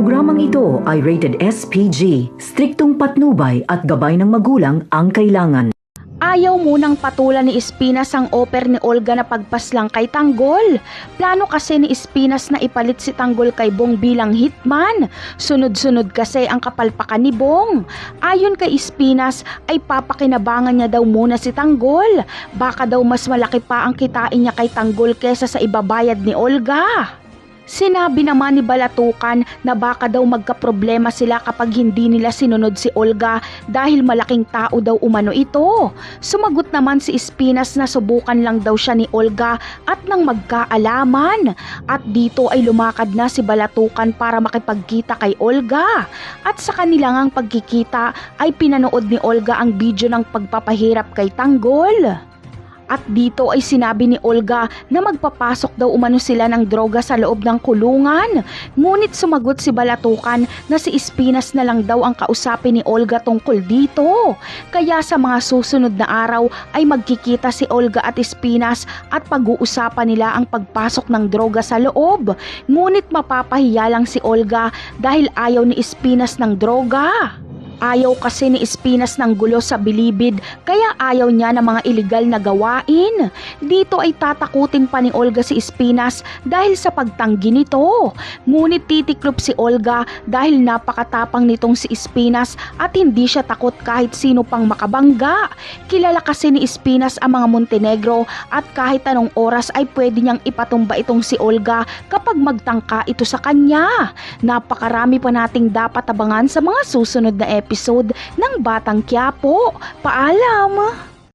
Programang ito ay rated SPG, striktong patnubay at gabay ng magulang ang kailangan. Ayaw munang patulan ni Espinas ang offer ni Olga na pagpaslang kay Tanggol. Plano kasi ni Espinas na ipalit si Tanggol kay Bong bilang hitman. Sunod-sunod kasi ang kapalpakan ni Bong. Ayon kay Espinas ay papakinabangan niya daw muna si Tanggol. Baka daw mas malaki pa ang kitain niya kay Tanggol kesa sa ibabayad ni Olga. Sinabi naman ni Balatukan na baka daw magkaproblema sila kapag hindi nila sinunod si Olga dahil malaking tao daw umano ito. Sumagot naman si Espinas na subukan lang daw siya ni Olga at nang magkaalaman. At dito ay lumakad na si Balatukan para makipagkita kay Olga. At sa kanilang pagkikita ay pinanood ni Olga ang video ng pagpapahirap kay Tanggol. At dito ay sinabi ni Olga na magpapasok daw umano sila ng droga sa loob ng kulungan. Ngunit sumagot si Balatukan na si Espinas na lang daw ang kausapin ni Olga tungkol dito. Kaya sa mga susunod na araw ay magkikita si Olga at Espinas at pag-uusapan nila ang pagpasok ng droga sa loob. Ngunit mapapahiya lang si Olga dahil ayaw ni Espinas ng droga. Ayaw kasi ni Espinas ng gulo sa bilibid kaya ayaw niya ng mga iligal na gawain. Dito ay tatakutin pa ni Olga si Espinas dahil sa pagtanggi nito. Ngunit titiklop si Olga dahil napakatapang nitong si Espinas at hindi siya takot kahit sino pang makabangga. Kilala kasi ni Espinas ang mga Montenegro at kahit anong oras ay pwede niyang ipatumba itong si Olga kapag magtangka ito sa kanya. Napakarami pa nating dapat abangan sa mga susunod na episode ng Batang Quiapo. Paalam!